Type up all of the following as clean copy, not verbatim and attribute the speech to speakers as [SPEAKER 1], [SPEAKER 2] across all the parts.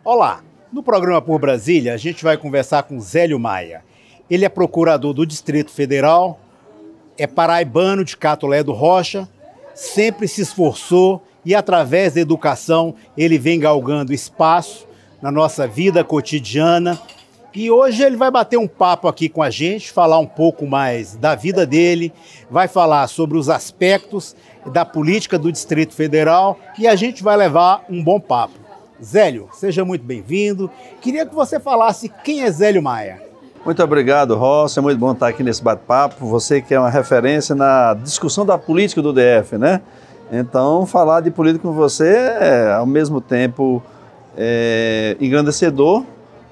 [SPEAKER 1] Olá, no programa Por Brasília a gente vai conversar com Zélio Maia. Ele é procurador do Distrito Federal, é paraibano de Catolé do Rocha, sempre se esforçou e através da educação ele vem galgando espaço na nossa vida cotidiana. E hoje ele vai bater um papo aqui com a gente, falar um pouco mais da vida dele, vai falar sobre os aspectos da política do Distrito Federal e a gente vai levar um bom papo. Zélio, seja muito bem-vindo. Queria que você falasse quem é Zélio Maia.
[SPEAKER 2] Muito obrigado, Rossi. É muito bom estar aqui nesse bate-papo. Você que é uma referência na discussão da política do DF, né? Então, falar de política com você é, ao mesmo tempo, engrandecedor,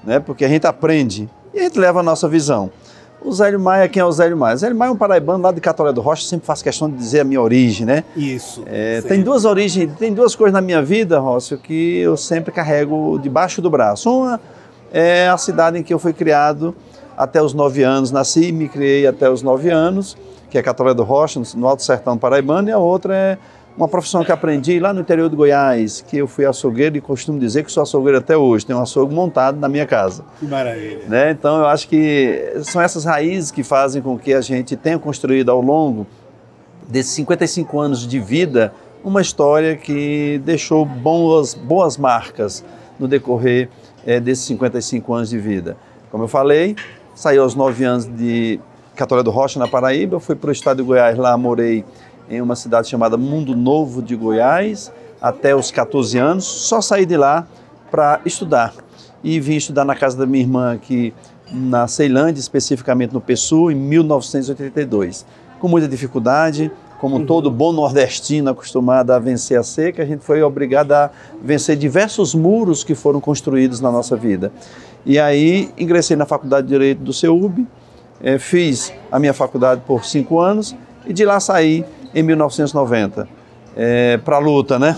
[SPEAKER 2] né? Porque a gente aprende e a gente leva a nossa visão. O Zélio Maia, quem é o Zélio Maia? Zélio Maia é um paraibano lá de Catolé do Rocha, sempre faço questão de dizer a minha origem, né?
[SPEAKER 1] Isso.
[SPEAKER 2] Tem duas origens, tem duas coisas na minha vida, Rossi, que eu sempre carrego debaixo do braço. Uma é a cidade em que eu fui criado até os 9 anos, nasci e me criei até os 9 anos, que é Catolé do Rocha, no Alto Sertão Paraibano, e a outra é uma profissão que aprendi lá no interior do Goiás, que eu fui açougueiro e costumo dizer que sou açougueiro até hoje, tenho um açougue montado na minha casa.
[SPEAKER 1] Que maravilha.
[SPEAKER 2] Né? Então eu acho que são essas raízes que fazem com que a gente tenha construído ao longo desses 55 anos de vida uma história que deixou boas marcas no decorrer desses 55 anos de vida. Como eu falei, saí aos 9 anos de Catolé do Rocha, na Paraíba, fui para o estado de Goiás, lá morei em uma cidade chamada Mundo Novo de Goiás, até os 14 anos, só saí de lá para estudar. E vim estudar na casa da minha irmã aqui na Ceilândia, especificamente no Pessu, em 1982. Com muita dificuldade, como todo bom nordestino acostumado a vencer a seca, a gente foi obrigado a vencer diversos muros que foram construídos na nossa vida. E aí ingressei na Faculdade de Direito do CEUB, fiz a minha faculdade por 5 anos e de lá saí em 1990, para a luta, né?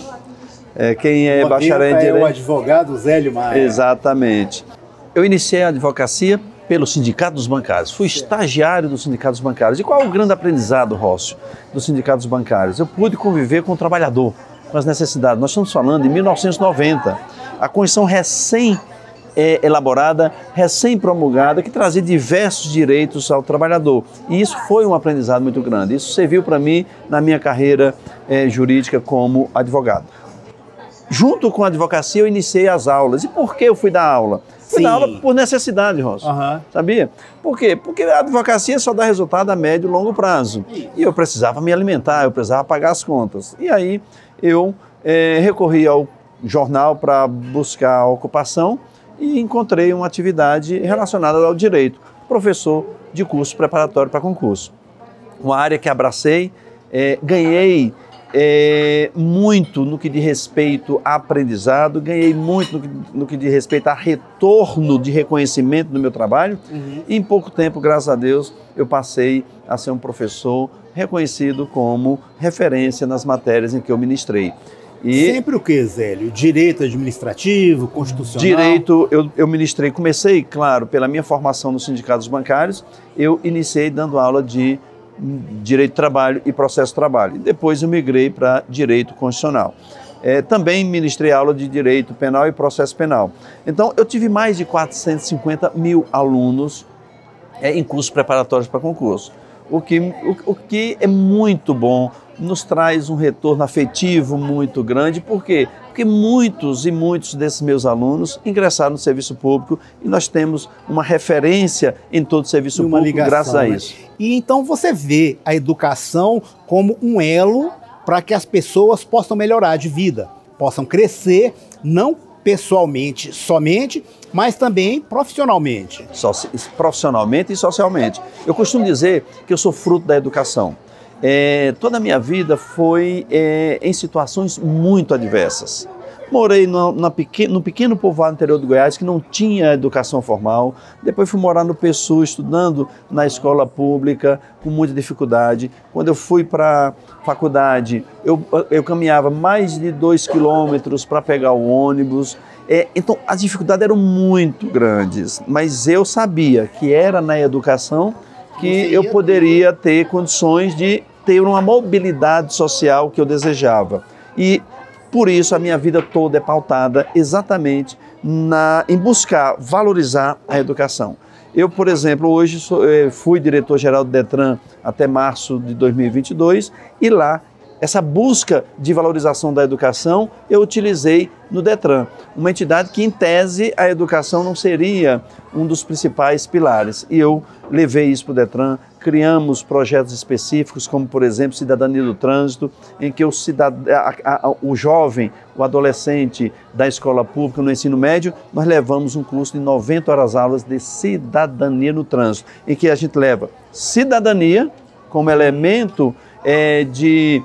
[SPEAKER 2] Quem é bacharel em Direito...
[SPEAKER 1] É o advogado Zélio Maia.
[SPEAKER 2] Exatamente. Eu iniciei a advocacia pelo Sindicato dos Bancários, fui estagiário do Sindicato dos Bancários. E qual é o grande aprendizado, Rócio, do Sindicato dos Bancários? Eu pude conviver com o trabalhador, com as necessidades. Nós estamos falando de 1990, a Constituição elaborada, recém-promulgada, que trazia diversos direitos ao trabalhador. E isso foi um aprendizado muito grande. Isso serviu para mim na minha carreira jurídica como advogado. Junto com a advocacia, eu iniciei as aulas. E por que eu fui dar aula? Fui dar aula por necessidade, Rosa. Sabia? Por quê? Porque a advocacia só dá resultado a médio e longo prazo. E eu precisava me alimentar, eu precisava pagar as contas. E aí eu recorri ao jornal para buscar a ocupação e encontrei uma atividade relacionada ao direito, professor de curso preparatório para concurso. Uma área que abracei, ganhei muito no que diz respeito a aprendizado, ganhei muito no que diz respeito a retorno de reconhecimento do meu trabalho e em pouco tempo, graças a Deus, eu passei a ser um professor reconhecido como referência nas matérias em que eu ministrei.
[SPEAKER 1] Sempre o que, Zélio? Direito administrativo, constitucional?
[SPEAKER 2] Direito, eu ministrei, comecei, claro, pela minha formação nos sindicatos bancários, eu iniciei dando aula de direito do trabalho e processo do trabalho. E depois eu migrei para direito constitucional. Também ministrei aula de direito penal e processo penal. Então, eu tive mais de 450 mil alunos em cursos preparatórios para concurso. O que é muito bom, nos traz um retorno afetivo muito grande. Por quê? Porque muitos e muitos desses meus alunos ingressaram no serviço público e nós temos uma referência em todo o serviço público ligação, graças a isso.
[SPEAKER 1] E então você vê a educação como um elo para que as pessoas possam melhorar de vida, possam crescer, não pessoalmente somente, mas também profissionalmente.
[SPEAKER 2] Profissionalmente e socialmente. Eu costumo dizer que eu sou fruto da educação. Toda a minha vida foi em situações muito adversas. Morei no pequeno povoado interior do Goiás que não tinha educação formal. Depois fui morar no Pessu, estudando na escola pública, com muita dificuldade. Quando eu fui para a faculdade, eu caminhava mais de 2 quilômetros para pegar o ônibus. Então, as dificuldades eram muito grandes, mas eu sabia que era na educação que eu poderia ter condições de ter uma mobilidade social que eu desejava. E Por isso, a minha vida toda é pautada exatamente em buscar valorizar a educação. Eu, por exemplo, hoje fui diretor-geral do Detran até março de 2022 e lá, essa busca de valorização da educação, eu utilizei no Detran, uma entidade que, em tese, a educação não seria um dos principais pilares. E eu levei isso para o Detran, criamos projetos específicos, como, por exemplo, Cidadania do Trânsito, em que o jovem, o adolescente da escola pública no ensino médio, nós levamos um curso de 90 horas-aulas de Cidadania no Trânsito, em que a gente leva cidadania como elemento de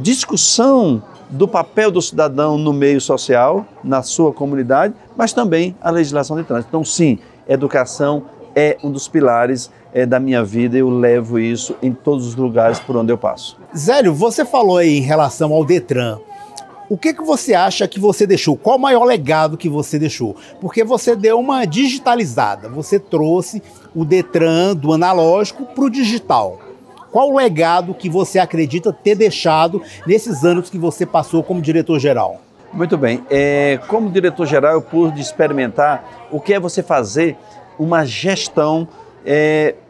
[SPEAKER 2] discussão do papel do cidadão no meio social, na sua comunidade, mas também a legislação de trânsito. Então, sim, educação é um dos pilares da minha vida, eu levo isso em todos os lugares por onde eu passo.
[SPEAKER 1] Zélio, você falou aí em relação ao Detran. O que você acha que você deixou? Qual o maior legado que você deixou? Porque você deu uma digitalizada, você trouxe o Detran do analógico para o digital. Qual o legado que você acredita ter deixado nesses anos que você passou como diretor-geral?
[SPEAKER 2] Muito bem. Como diretor-geral, eu pude experimentar o que é você fazer uma gestão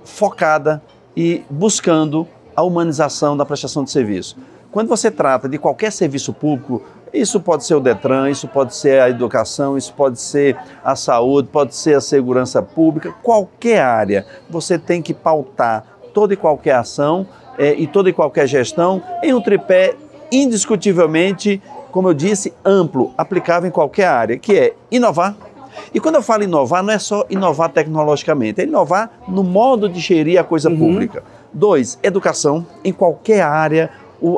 [SPEAKER 2] focada e buscando a humanização da prestação de serviço. Quando você trata de qualquer serviço público, isso pode ser o Detran, isso pode ser a educação, isso pode ser a saúde, pode ser a segurança pública, qualquer área, você tem que pautar toda e qualquer ação e toda e qualquer gestão em um tripé indiscutivelmente, como eu disse, amplo, aplicável em qualquer área, que é inovar. E quando eu falo inovar, não é só inovar tecnologicamente, é inovar no modo de gerir a coisa pública. 2, educação. Em qualquer área,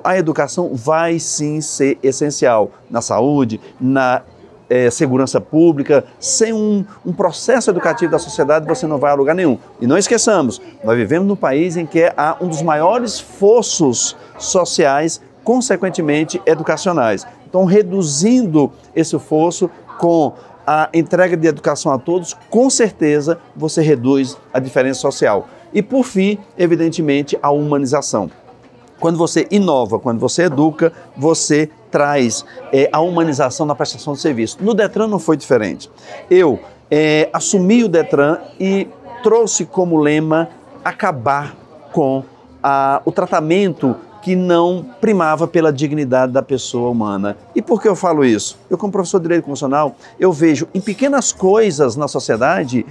[SPEAKER 2] a educação vai sim ser essencial. Na saúde, na segurança pública, sem um processo educativo da sociedade você não vai a lugar nenhum. E não esqueçamos, nós vivemos num país em que há um dos maiores fossos sociais, consequentemente educacionais. Então, reduzindo esse fosso com a entrega de educação a todos, com certeza você reduz a diferença social. E por fim, evidentemente, a humanização. Quando você inova, quando você educa, você traz a humanização na prestação de serviço. No Detran não foi diferente. Eu assumi o Detran e trouxe como lema acabar com o tratamento que não primava pela dignidade da pessoa humana. E por que eu falo isso? Eu, como professor de Direito Constitucional, eu vejo em pequenas coisas na sociedade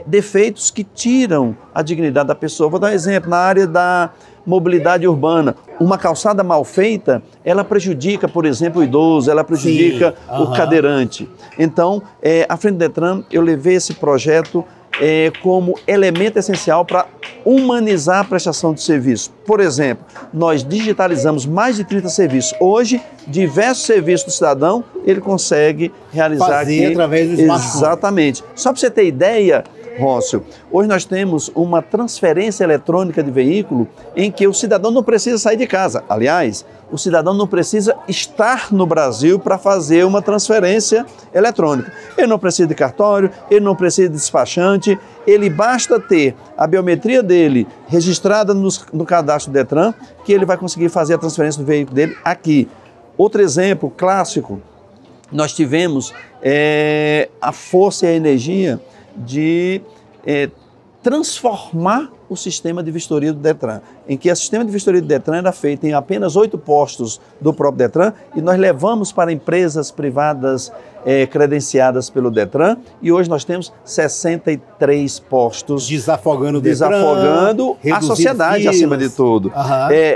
[SPEAKER 2] defeitos que tiram a dignidade da pessoa. Vou dar um exemplo, na área da mobilidade urbana. Uma calçada mal feita, ela prejudica, por exemplo, o idoso, ela prejudica o cadeirante. Então, à frente do Detran, eu levei esse projeto como elemento essencial para humanizar a prestação de serviço. Por exemplo, nós digitalizamos mais de 30 serviços. Hoje, diversos serviços do cidadão, ele consegue realizar
[SPEAKER 1] aqui através do smartphone.
[SPEAKER 2] Exatamente. Só para você ter ideia, Rócio, hoje nós temos uma transferência eletrônica de veículo em que o cidadão não precisa sair de casa. Aliás, o cidadão não precisa estar no Brasil para fazer uma transferência eletrônica. Ele não precisa de cartório, ele não precisa de despachante, ele basta ter a biometria dele registrada no cadastro do Detran, que ele vai conseguir fazer a transferência do veículo dele aqui. Outro exemplo clássico, nós tivemos a força e a energia de transformar o sistema de vistoria do Detran, em que o sistema de vistoria do Detran era feito em apenas 8 postos do próprio Detran e nós levamos para empresas privadas credenciadas pelo Detran e hoje nós temos 63 postos.
[SPEAKER 1] Desafogando o Detran.
[SPEAKER 2] Desafogando a sociedade filas. Acima de tudo.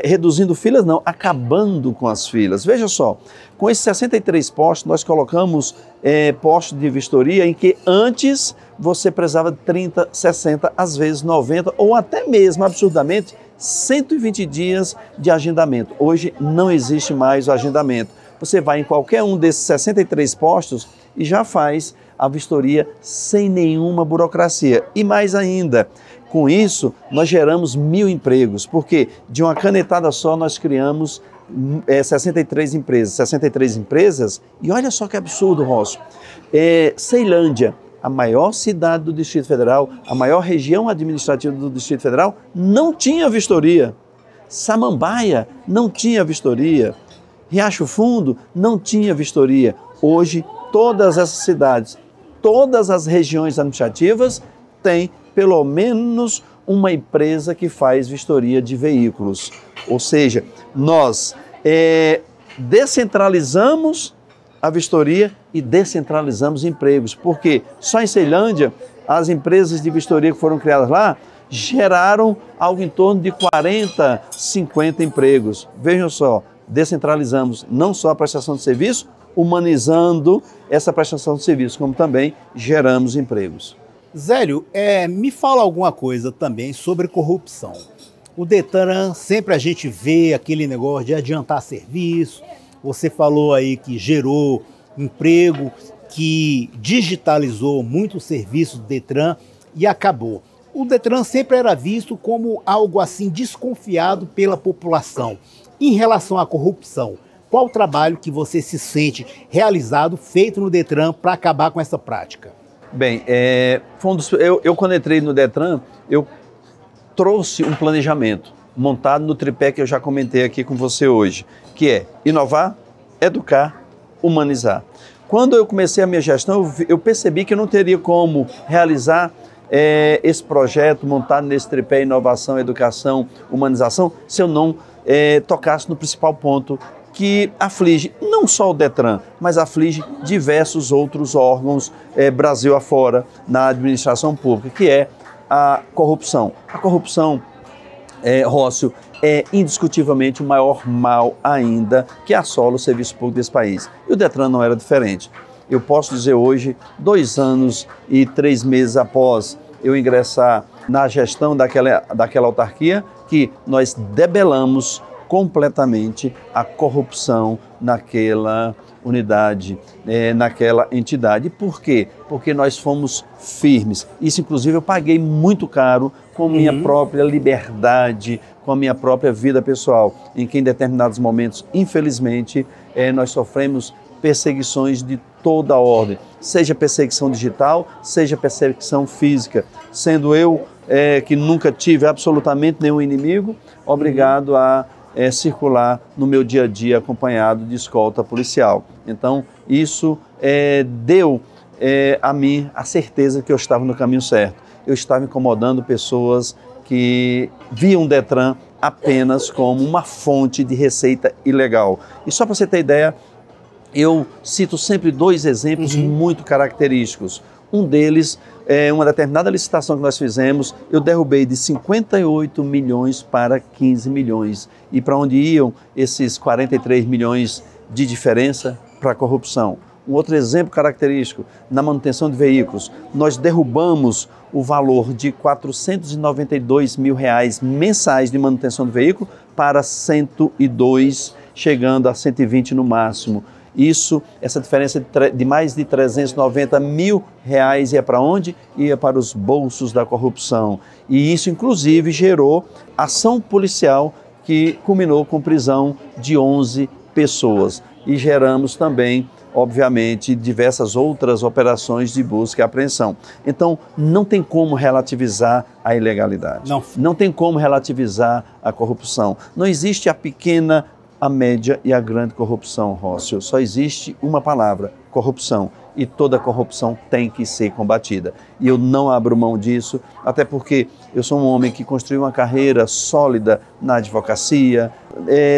[SPEAKER 2] Reduzindo filas não, acabando com as filas. Veja só, com esses 63 postos nós colocamos postos de vistoria em que antes você precisava de 30, 60, às vezes 90 ou até mesmo, absurdamente, 120 dias de agendamento. Hoje não existe mais o agendamento. Você vai em qualquer um desses 63 postos e já faz a vistoria sem nenhuma burocracia. E mais ainda, com isso nós geramos 1000 empregos, porque de uma canetada só nós criamos 63 empresas. 63 empresas, e olha só que absurdo, Rosso. Ceilândia, a maior cidade do Distrito Federal, a maior região administrativa do Distrito Federal, não tinha vistoria. Samambaia não tinha vistoria. Riacho Fundo não tinha vistoria. Hoje, todas essas cidades, todas as regiões administrativas têm pelo menos uma empresa que faz vistoria de veículos. Ou seja, nós descentralizamos a vistoria e descentralizamos empregos. Porque só em Ceilândia, as empresas de vistoria que foram criadas lá geraram algo em torno de 40, 50 empregos. Vejam só, descentralizamos não só a prestação de serviço, humanizando essa prestação de serviço, como também geramos empregos.
[SPEAKER 1] Zélio, me fala alguma coisa também sobre corrupção. O Detran, sempre a gente vê aquele negócio de adiantar serviço. Você falou aí que gerou emprego, que digitalizou muitos serviços do Detran e acabou. O Detran sempre era visto como algo assim desconfiado pela população. Em relação à corrupção, qual o trabalho que você se sente realizado, feito no Detran para acabar com essa prática?
[SPEAKER 2] Bem, eu quando entrei no Detran, eu trouxe um planejamento montado no tripé que eu já comentei aqui com você hoje, que é inovar, educar, humanizar. Quando eu comecei a minha gestão, eu percebi que eu não teria como realizar esse projeto montado nesse tripé inovação, educação, humanização, se eu não tocasse no principal ponto que aflige não só o Detran, mas aflige diversos outros órgãos Brasil afora na administração pública, que é a corrupção. A corrupção, Rócio, é indiscutivelmente o maior mal ainda que assola o serviço público desse país. E o Detran não era diferente. Eu posso dizer hoje, 2 anos e 3 meses após eu ingressar na gestão daquela autarquia, que nós debelamos completamente a corrupção naquela unidade, naquela entidade. Por quê? Porque nós fomos firmes. Isso, inclusive, eu paguei muito caro com minha própria liberdade, com a minha própria vida pessoal, em que em determinados momentos, infelizmente, nós sofremos perseguições de toda a ordem, seja perseguição digital, seja perseguição física, sendo eu, que nunca tive absolutamente nenhum inimigo, obrigado a circular no meu dia a dia acompanhado de escolta policial. Então, isso deu a mim a certeza que eu estava no caminho certo. Eu estava incomodando pessoas que viam o Detran apenas como uma fonte de receita ilegal. E só para você ter ideia, eu cito sempre 2 exemplos muito característicos. Um deles uma determinada licitação que nós fizemos, eu derrubei de 58 milhões para 15 milhões. E para onde iam esses 43 milhões de diferença? Para a corrupção. Um outro exemplo característico, na manutenção de veículos, nós derrubamos o valor de R$ 492 mil mensais de manutenção do veículo para 102, chegando a 120 no máximo. Essa diferença de mais de 390 mil reais ia para onde? Ia para os bolsos da corrupção. E isso, inclusive, gerou ação policial que culminou com prisão de 11 pessoas. E geramos também, obviamente, diversas outras operações de busca e apreensão. Então, não tem como relativizar a ilegalidade. Não tem como relativizar a corrupção. Não existe a pequena, a média e a grande corrupção, Rócio. Só existe uma palavra, corrupção. E toda corrupção tem que ser combatida. E eu não abro mão disso, até porque eu sou um homem que construiu uma carreira sólida na advocacia,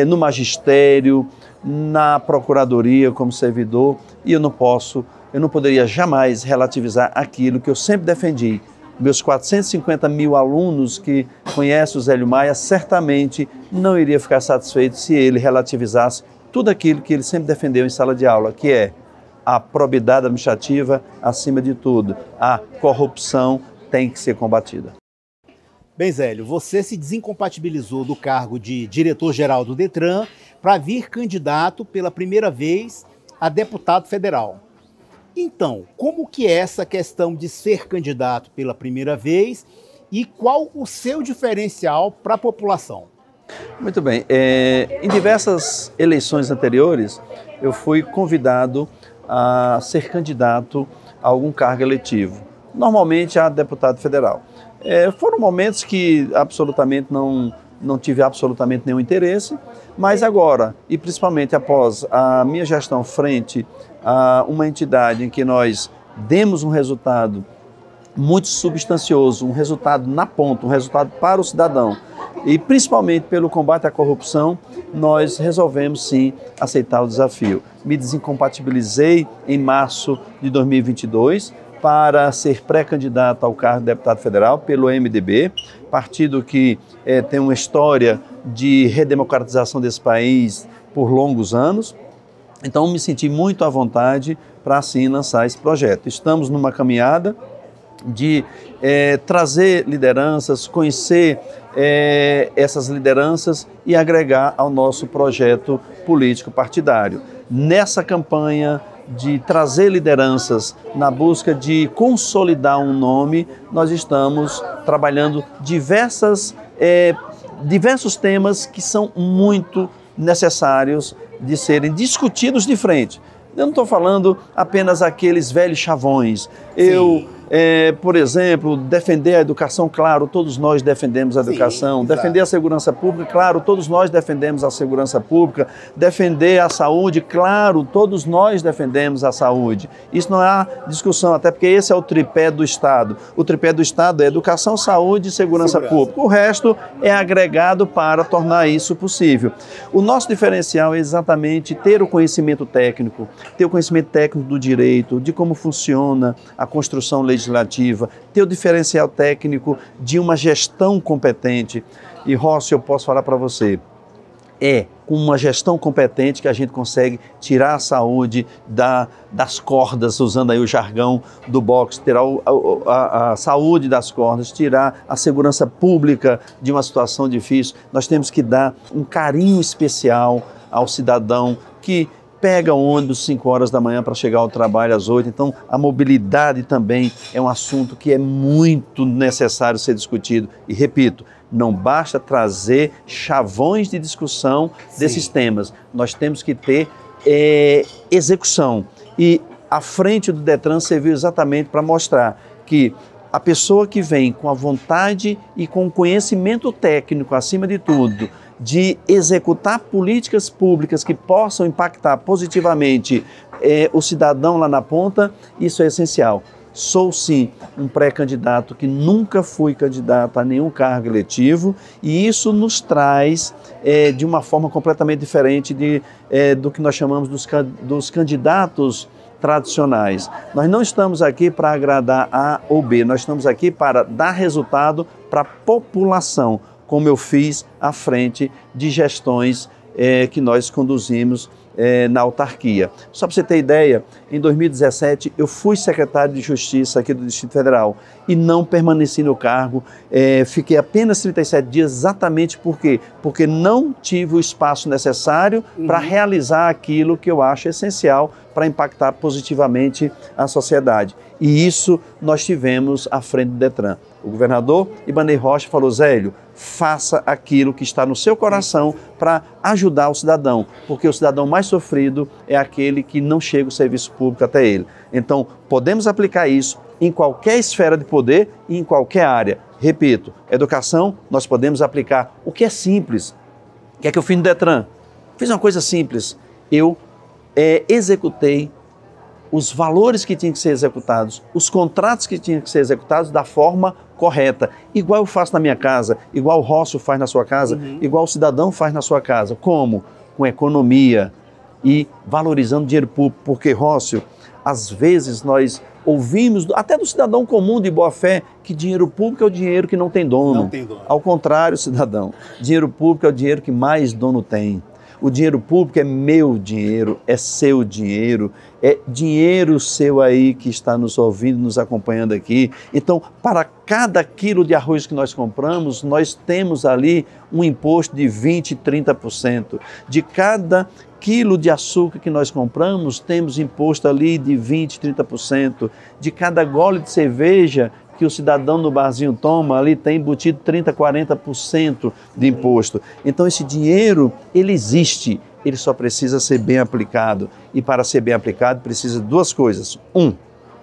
[SPEAKER 2] no magistério, na procuradoria como servidor, e eu não poderia jamais relativizar aquilo que eu sempre defendi. Meus 450 mil alunos que conhecem o Zélio Maia certamente não iria ficar satisfeito se ele relativizasse tudo aquilo que ele sempre defendeu em sala de aula, que é a probidade administrativa acima de tudo. A corrupção tem que ser combatida.
[SPEAKER 1] Bem, Zélio, você se desincompatibilizou do cargo de diretor-geral do Detran para vir candidato pela primeira vez a deputado federal. Então, como que é essa questão de ser candidato pela primeira vez e qual o seu diferencial para a população?
[SPEAKER 2] Muito bem. Em diversas eleições anteriores, eu fui convidado a ser candidato a algum cargo eletivo, normalmente a deputado federal. Foram momentos que absolutamente não não tive absolutamente nenhum interesse, mas agora, e principalmente após a minha gestão frente a uma entidade em que nós demos um resultado muito substancioso, um resultado na ponta, um resultado para o cidadão, e principalmente pelo combate à corrupção, nós resolvemos sim aceitar o desafio. Me desincompatibilizei em março de 2022 para ser pré-candidato ao cargo de deputado federal pelo MDB, partido que tem uma história de redemocratização desse país por longos anos. Então me senti muito à vontade para assim lançar esse projeto. Estamos numa caminhada de trazer lideranças, conhecer essas lideranças e agregar ao nosso projeto político partidário. Nessa campanha de trazer lideranças na busca de consolidar um nome, nós estamos trabalhando diversos temas que são muito necessários de serem discutidos de frente. Eu não estou falando apenas aqueles velhos chavões. Por exemplo, defender a educação, claro, todos nós defendemos a educação. Sim, defender a segurança pública, claro, todos nós defendemos a segurança pública. Defender a saúde, claro, todos nós defendemos a saúde. Isso não há discussão, até porque esse é o tripé do Estado. O tripé do Estado é educação, saúde e segurança pública. O resto é agregado para tornar isso possível. O nosso diferencial é exatamente ter o conhecimento técnico do direito, de como funciona a construção legislativa, ter o diferencial técnico de uma gestão competente. E, Rossi, eu posso falar para você, com uma gestão competente que a gente consegue tirar a saúde das cordas, usando aí o jargão do boxe, tirar a saúde das cordas, tirar a segurança pública de uma situação difícil. Nós temos que dar um carinho especial ao cidadão que pega o ônibus 5 horas da manhã para chegar ao trabalho às 8. Então, a mobilidade também é um assunto que é muito necessário ser discutido. E, repito, não basta trazer chavões de discussão desses temas. Nós temos que ter execução. E a frente do Detran serviu exatamente para mostrar que a pessoa que vem com a vontade e com o conhecimento técnico, acima de tudo, de executar políticas públicas que possam impactar positivamente o cidadão lá na ponta, isso é essencial. Sou sim um pré-candidato que nunca fui candidato a nenhum cargo eletivo e isso nos traz de uma forma completamente diferente do que nós chamamos dos candidatos tradicionais. Nós não estamos aqui para agradar A ou B, nós estamos aqui para dar resultado para a população, como eu fiz à frente de gestões que nós conduzimos na autarquia. Só para você ter ideia, em 2017 eu fui secretário de Justiça aqui do Distrito Federal e não permaneci no cargo, fiquei apenas 37 dias exatamente por quê? Porque não tive o espaço necessário para realizar aquilo que eu acho essencial para impactar positivamente a sociedade. E isso nós tivemos à frente do Detran. O governador Ibanez Rocha falou, Zélio, faça aquilo que está no seu coração para ajudar o cidadão, porque o cidadão mais sofrido é aquele que não chega o serviço público até ele. Então, podemos aplicar isso em qualquer esfera de poder e em qualquer área. Repito, educação, nós podemos aplicar o que é simples. O que é que eu fiz no Detran? Fiz uma coisa simples. Eu executei os valores que tinham que ser executados, os contratos que tinham que ser executados da forma correta, igual eu faço na minha casa, igual o Rócio faz na sua casa, igual o cidadão faz na sua casa. Como? Com economia e valorizando o dinheiro público, porque, Rócio, às vezes nós ouvimos, até do cidadão comum de boa fé, que dinheiro público é o dinheiro que não tem dono.
[SPEAKER 1] Não tem dono.
[SPEAKER 2] Ao contrário, cidadão, dinheiro público é o dinheiro que mais dono tem. O dinheiro público é meu dinheiro, é seu dinheiro, é dinheiro seu aí que está nos ouvindo, nos acompanhando aqui. Então, para cada quilo de arroz que nós compramos, nós temos ali um imposto de 20%, 30%. De cada quilo de açúcar que nós compramos, temos imposto ali de 20%, 30%. De cada gole de cerveja que o cidadão no barzinho toma, ali tem embutido 30%, 40% de imposto. Então esse dinheiro, ele existe, ele só precisa ser bem aplicado. E para ser bem aplicado, precisa de duas coisas. 1,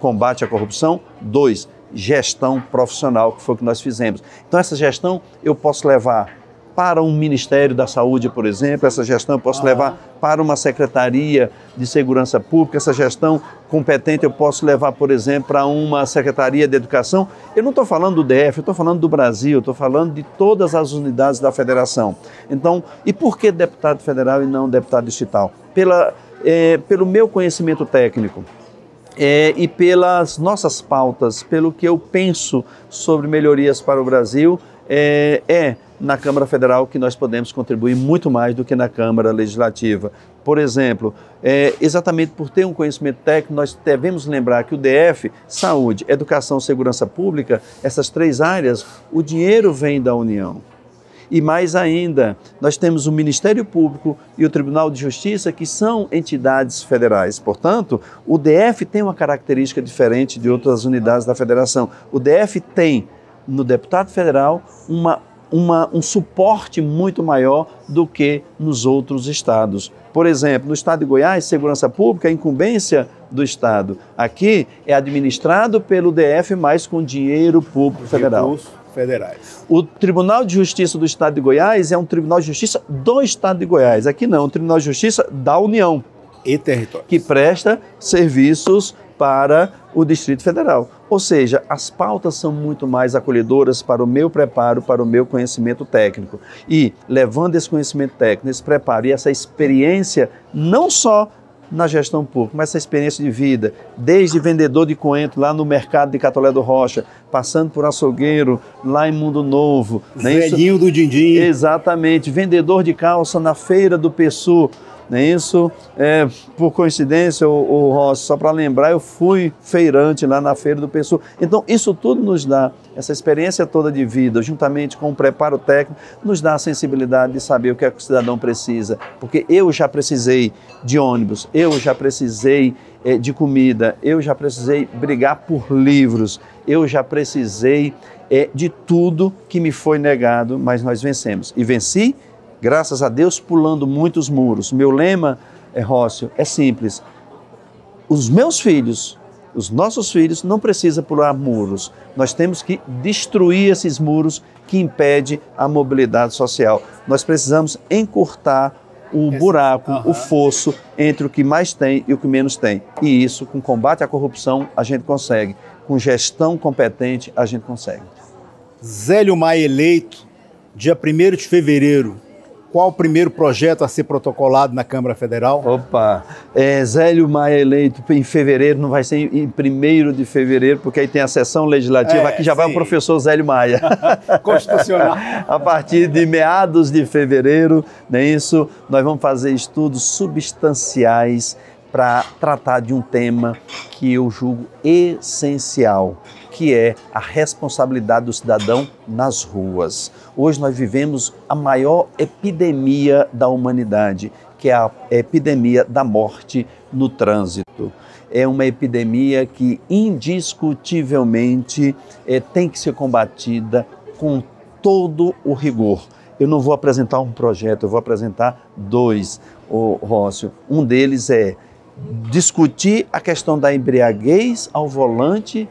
[SPEAKER 2] combate à corrupção. 2, gestão profissional, que foi o que nós fizemos. Então essa gestão eu posso levar para um Ministério da Saúde, por exemplo, essa gestão eu posso levar para uma Secretaria de Segurança Pública, essa gestão competente eu posso levar, por exemplo, para uma Secretaria de Educação. Eu não estou falando do DF, eu estou falando do Brasil, eu estou falando de todas as unidades da federação. Então, e por que deputado federal e não deputado distrital? Pelo meu conhecimento técnico. E pelas nossas pautas, pelo que eu penso sobre melhorias para o Brasil, na Câmara Federal que nós podemos contribuir muito mais do que na Câmara Legislativa. Por exemplo, exatamente por ter um conhecimento técnico, nós devemos lembrar que o DF, saúde, educação, segurança pública, essas 3 áreas, o dinheiro vem da União. E mais ainda, nós temos o Ministério Público e o Tribunal de Justiça, que são entidades federais. Portanto, o DF tem uma característica diferente de outras unidades da federação. O DF tem, no deputado federal, um suporte muito maior do que nos outros estados. Por exemplo, no estado de Goiás, segurança pública é incumbência do estado. Aqui é administrado pelo DF, mas com dinheiro público federal.
[SPEAKER 1] Federais.
[SPEAKER 2] O Tribunal de Justiça do Estado de Goiás é um Tribunal de Justiça do Estado de Goiás. Aqui não, é um Tribunal de Justiça da União.
[SPEAKER 1] E território.
[SPEAKER 2] Que presta serviços para o Distrito Federal. Ou seja, as pautas são muito mais acolhedoras para o meu preparo, para o meu conhecimento técnico. E levando esse conhecimento técnico, esse preparo e essa experiência, não só na gestão pública, mas essa experiência de vida, desde vendedor de coentro lá no mercado de Catolé do Rocha, passando por açougueiro lá em Mundo Novo.
[SPEAKER 1] Velhinho do Dindim.
[SPEAKER 2] Exatamente, vendedor de calça na feira do Pessu. Não é isso? Por coincidência, o Rossi, só para lembrar, eu fui feirante lá na feira do Pessu. Então, isso tudo nos dá, essa experiência toda de vida, juntamente com o preparo técnico, nos dá a sensibilidade de saber o que é que o cidadão precisa. Porque eu já precisei de ônibus, eu já precisei de comida, eu já precisei brigar por livros, eu já precisei de tudo que me foi negado, mas nós vencemos. E venci, graças a Deus, pulando muitos muros. Meu lema, Rócio, é simples. Os meus filhos, os nossos filhos, não precisam pular muros. Nós temos que destruir esses muros que impedem a mobilidade social. Nós precisamos encurtar o buraco, o fosso entre o que mais tem e o que menos tem. E isso, com combate à corrupção, a gente consegue. Com gestão competente, a gente consegue.
[SPEAKER 1] Zélio Maia eleito, dia 1º de fevereiro. Qual o primeiro projeto a ser protocolado na Câmara Federal?
[SPEAKER 2] Opa, Zélio Maia eleito em fevereiro, não vai ser em 1º de fevereiro, porque aí tem a sessão legislativa, aqui já vai o professor Zélio Maia.
[SPEAKER 1] Constitucional.
[SPEAKER 2] A partir de meados de fevereiro, não é isso? Nós vamos fazer estudos substanciais para tratar de um tema que eu julgo essencial, que é a responsabilidade do cidadão nas ruas. Hoje nós vivemos a maior epidemia da humanidade, que é a epidemia da morte no trânsito. É uma epidemia que indiscutivelmente tem que ser combatida com todo o rigor. Eu não vou apresentar um projeto, eu vou apresentar 2, Rócio. Um deles é discutir a questão da embriaguez ao volante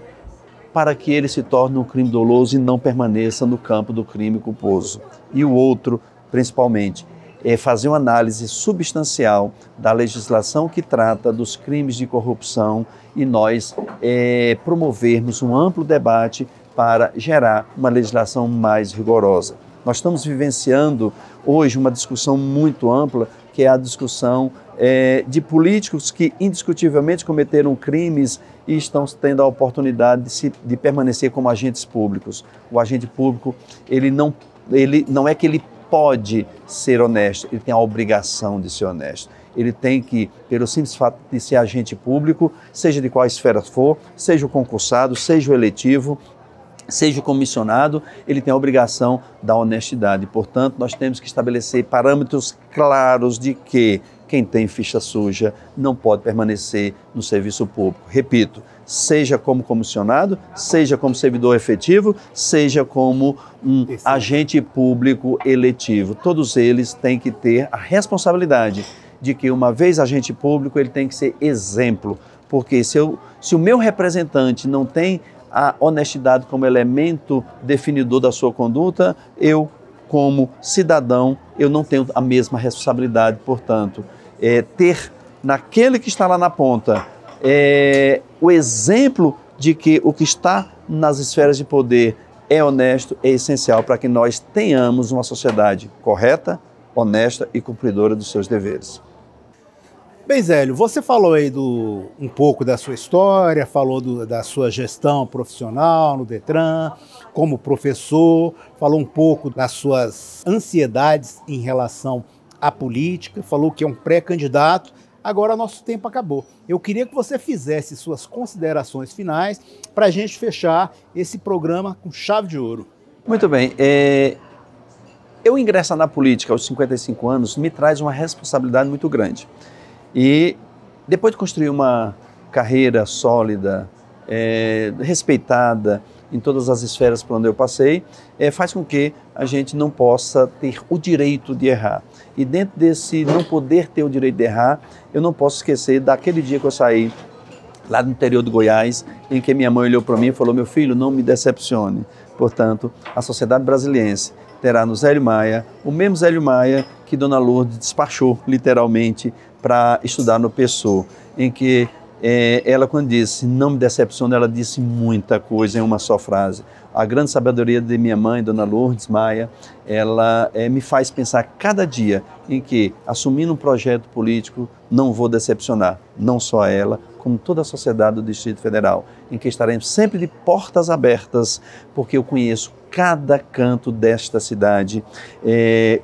[SPEAKER 2] para que ele se torne um crime doloso e não permaneça no campo do crime culposo. E o outro, principalmente, é fazer uma análise substancial da legislação que trata dos crimes de corrupção e nós promovermos um amplo debate para gerar uma legislação mais rigorosa. Nós estamos vivenciando hoje uma discussão muito ampla, que é a discussão de políticos que indiscutivelmente cometeram crimes e estão tendo a oportunidade de permanecer como agentes públicos. O agente público, ele não é que ele pode ser honesto, ele tem a obrigação de ser honesto. Ele tem que, pelo simples fato de ser agente público, seja de qual esfera for, seja o concursado, seja o eletivo, seja o comissionado, ele tem a obrigação da honestidade. Portanto, nós temos que estabelecer parâmetros claros de que quem tem ficha suja não pode permanecer no serviço público. Repito, seja como comissionado, seja como servidor efetivo, seja como um agente público eletivo. Todos eles têm que ter a responsabilidade de que, uma vez agente público, ele tem que ser exemplo. Porque se o meu representante não tem a honestidade como elemento definidor da sua conduta, eu como cidadão, eu não tenho a mesma responsabilidade, portanto, ter naquele que está lá na ponta o exemplo de que o que está nas esferas de poder é honesto, é essencial para que nós tenhamos uma sociedade correta, honesta e cumpridora dos seus deveres.
[SPEAKER 1] Bem, Zélio, você falou aí um pouco da sua história, falou da sua gestão profissional no Detran, como professor, falou um pouco das suas ansiedades em relação à política, falou que é um pré-candidato. Agora nosso tempo acabou. Eu queria que você fizesse suas considerações finais para a gente fechar esse programa com chave de ouro.
[SPEAKER 2] Muito bem. Eu ingressar na política aos 55 anos me traz uma responsabilidade muito grande. E depois de construir uma carreira sólida, respeitada em todas as esferas por onde eu passei, faz com que a gente não possa ter o direito de errar. E dentro desse não poder ter o direito de errar, eu não posso esquecer daquele dia que eu saí lá do interior do Goiás, em que minha mãe olhou para mim e falou: meu filho, não me decepcione. Portanto, a sociedade brasiliense terá no Zélio Maia o mesmo Zélio Maia que Dona Lourdes despachou, literalmente, para estudar no PSOL, em que ela, quando disse não me decepciona, ela disse muita coisa em uma só frase. A grande sabedoria de minha mãe, Dona Lourdes Maia, ela me faz pensar cada dia em que, assumindo um projeto político, não vou decepcionar, não só ela, como toda a sociedade do Distrito Federal, em que estaremos sempre de portas abertas, porque eu conheço cada canto desta cidade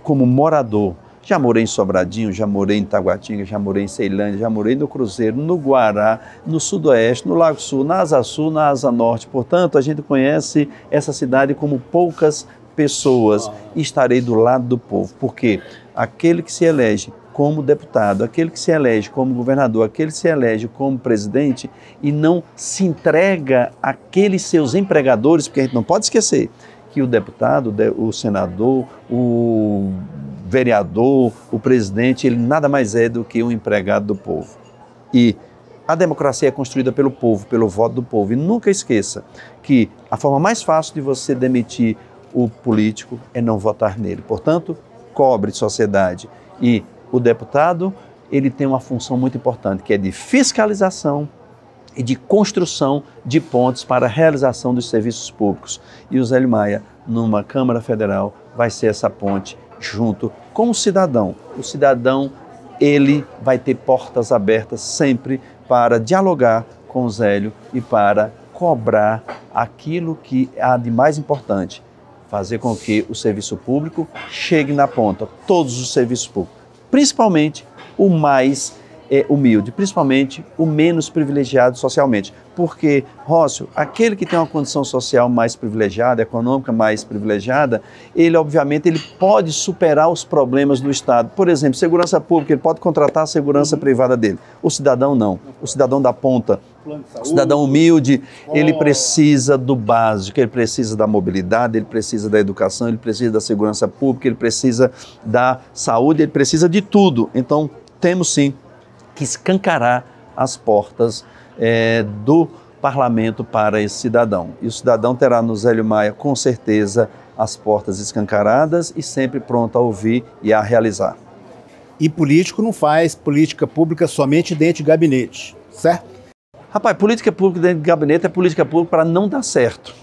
[SPEAKER 2] como morador. Já morei em Sobradinho, já morei em Taguatinga, já morei em Ceilândia, já morei no Cruzeiro, no Guará, no Sudoeste, no Lago Sul, na Asa Sul, na Asa Norte. Portanto, a gente conhece essa cidade como poucas pessoas e estarei do lado do povo, porque aquele que se elege como deputado, aquele que se elege como governador, aquele que se elege como presidente e não se entrega àqueles seus empregadores, porque a gente não pode esquecer que o deputado, o senador, o vereador, o presidente, ele nada mais é do que um empregado do povo. E a democracia é construída pelo povo, pelo voto do povo. E nunca esqueça que a forma mais fácil de você demitir o político é não votar nele. Portanto, cobre sociedade. E o deputado, ele tem uma função muito importante, que é de fiscalização e de construção de pontes para a realização dos serviços públicos. E o Zélio Maia, numa Câmara Federal, vai ser essa ponte junto com o cidadão. O cidadão, ele vai ter portas abertas sempre para dialogar com o Zélio e para cobrar aquilo que há de mais importante, fazer com que o serviço público chegue na ponta, todos os serviços públicos, principalmente o mais humilde, principalmente o menos privilegiado socialmente. Porque, Rócio, aquele que tem uma condição social mais privilegiada, econômica mais privilegiada, ele, obviamente, ele pode superar os problemas do Estado. Por exemplo, segurança pública, ele pode contratar a segurança privada dele. O cidadão não. O cidadão da ponta, o cidadão humilde, ele precisa do básico, ele precisa da mobilidade, ele precisa da educação, ele precisa da segurança pública, ele precisa da saúde, ele precisa de tudo. Então, temos sim que escancarar as portas do parlamento para esse cidadão. E o cidadão terá no Zélio Maia, com certeza, as portas escancaradas e sempre pronto a ouvir e a realizar.
[SPEAKER 1] E político não faz política pública somente dentro de gabinete, certo?
[SPEAKER 2] Rapaz, política pública dentro de gabinete é política pública para não dar certo.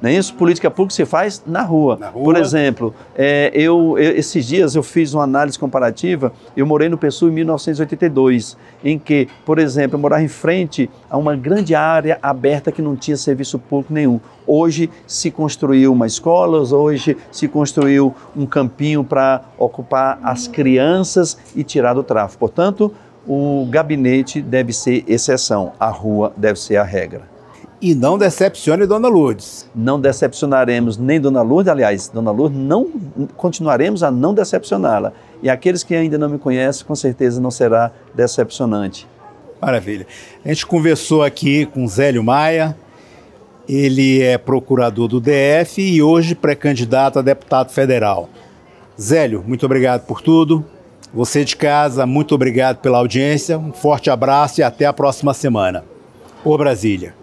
[SPEAKER 2] Não é isso? Política pública se faz na rua. Por exemplo, esses dias eu fiz uma análise comparativa, eu morei no PSOL em 1982, em que, por exemplo, eu morava em frente a uma grande área aberta que não tinha serviço público nenhum. Hoje se construiu uma escola, hoje se construiu um campinho para ocupar as crianças e tirar do tráfego. Portanto, o gabinete deve ser exceção, a rua deve ser a regra.
[SPEAKER 1] E não decepcione Dona Lourdes.
[SPEAKER 2] Não decepcionaremos nem Dona Lourdes, aliás, Dona Lourdes, continuaremos a não decepcioná-la. E aqueles que ainda não me conhecem, com certeza não será decepcionante.
[SPEAKER 1] Maravilha. A gente conversou aqui com Zélio Maia, ele é procurador do DF e hoje pré-candidato a deputado federal. Zélio, muito obrigado por tudo. Você de casa, muito obrigado pela audiência. Um forte abraço e até a próxima semana. Por Brasília.